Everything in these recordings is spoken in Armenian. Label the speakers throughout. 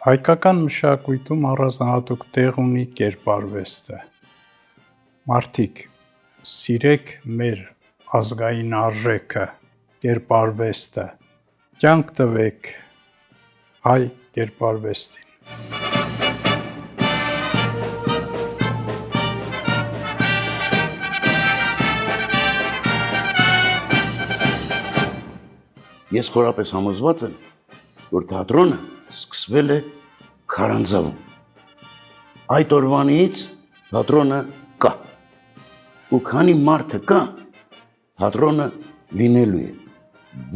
Speaker 1: Հայկական մշակույթում առանձնահատուկ տեղ ունի կերպարվեստը։ Մարդիկ, սիրեք մեր ազգային արժեքը, կերպարվեստը, կյանք տվեք հայ կերպարվեստին։
Speaker 2: Ես խորապես համոզված եմ, որ թատրոնը սկսվել է քարանձավում։ Այդ օրվանից թատրոնը կա։ Ու քանի մարդը կա, թատրոնը լինելու է։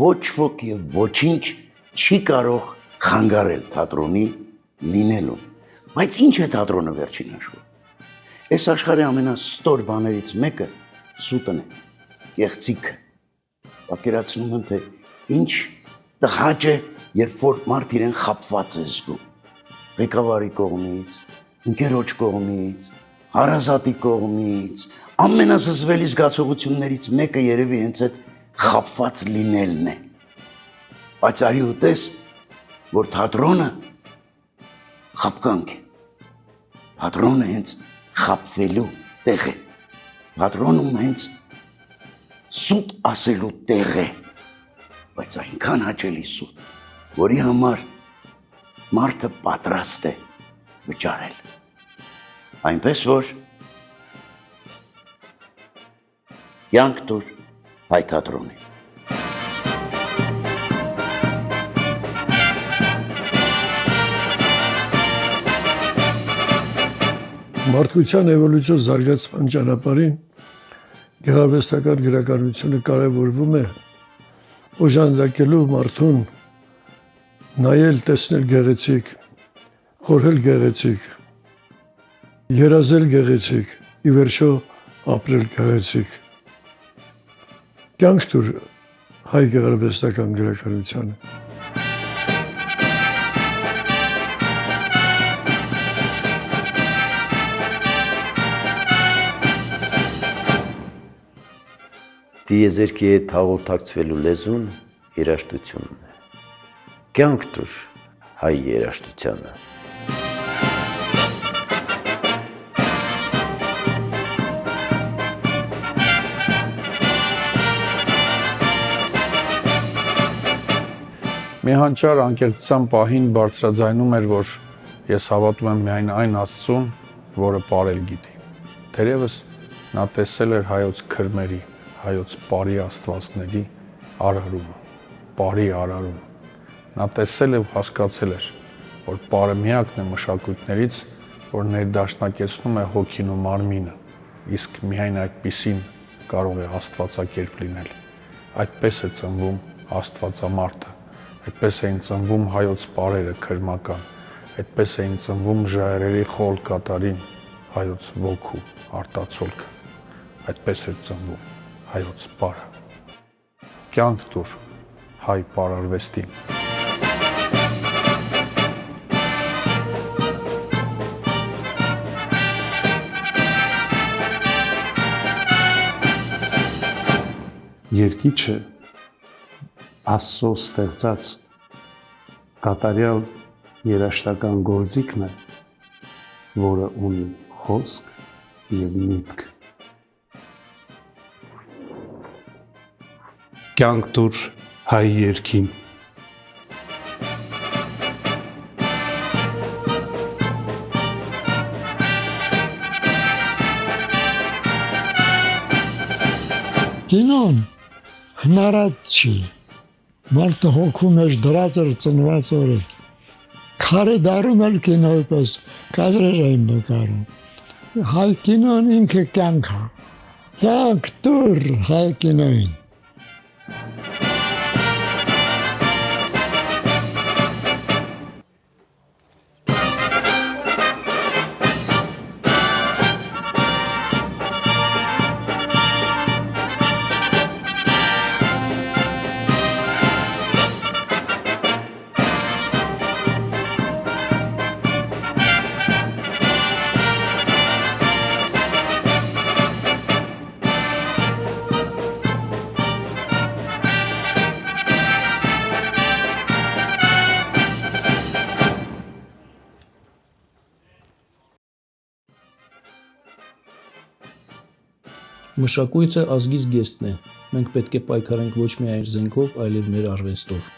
Speaker 2: Ոչ ոք եւ ոչինչ չի կարող խանգարել թատրոնի լինելուն։ Բայց ինչ է թատրոնը վերջին հաշվով։ Այս աշխարհի ամենաստոր բաներից մեկը սուտն է, կեղծիքը։ Պատկերացնում եմ, թե ինչ տհաճ է, երբ որ մարդ իրեն խաբված է զգում։ Ղեկավարի կողմից, ընկերոջ կողմից, հարազատի կողմից, ամենազզվելի զգացողություններից մեկը երևի հենց այդ խաբված լինելն է։ Բայց արի ու տես, որ թատրոնը խաբկանք է։ Թատրոնը հենց խաբվելու տեղ է։ Թատրոնում հենց սուտ ասելու տեղ է։ Բայց այնքան հաճելի սուտ, որի համար մարդը պատրաստ է վճարել։ Այնպես որ կյանք տուր հայ թատրոնին։
Speaker 3: Մարդկության էվոլյուցիոն զարգացման ճանապարհին գեղարվեստական գրականությունը կարևորվում է օժանդակելու մարդուն նայել, տեսնել գեղեցիկ, խորհել գեղեցիկ, երազել գեղեցիկ, ի վերջո ապրել գեղեցիկ։ Կյանք տուր հայ գեղարվեստական գրականությանը։
Speaker 4: Տիեզերքի հետ հաղորդակցվելու լեզուն երաժշտությունն է։ Կյանք տուր հայ երաժշտությանը։
Speaker 5: Մի հանճար անկեղծության պահին բարձրաձայնում էր, որ ես հավատում եմ միայն այն Աստծուն, որը պարել գիտի։ Թերևս նա տեսել էր հայոց քրմերի, հայոց բարի աստվածների արարումը, բարի արարումը։ Նա տեսել և հասկացել էր, որ պարը միակն է մշակույթներից, որ ներդաշնակեցնում է հոգին ու մարմինը, իսկ միայն այդպիսին կարող է աստվածակերպ լինել։ Այդպես է ծնվում աստվածամարտը, այդպես էին ծնվում հայոց պարերը քրմական, այդպես էին ծնվում ժայռերի խոլ կատարին հայոց ոգու արտացոլքը, այդպես էր ծնվում հայոց պարը։ Կյանք տուր հայ պարարվեստին։
Speaker 6: Երկիչը Աստծո ստեղծած կատարյալ երաժշտական գործիքն է, որը ունի խոսք և միտք։ Կյանք տուր հայ երգին։
Speaker 7: Կինոն հնարած չի, մարդը հոգում էր դրած էր ծնված օրը, քարե դարում էլ կինոյի պես կադրեր էին նկարում։ Հայ կինոն ինքը կյանք է, կյանք տուր հայ կինոյին։
Speaker 8: Մշակույթը ազգիս գեստն է։ Մենք պետք է պայքարենք ոչ միայն զենքով, այլև մեր արվեստով։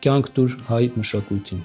Speaker 8: Կյանք տուր հայ մշակույթին։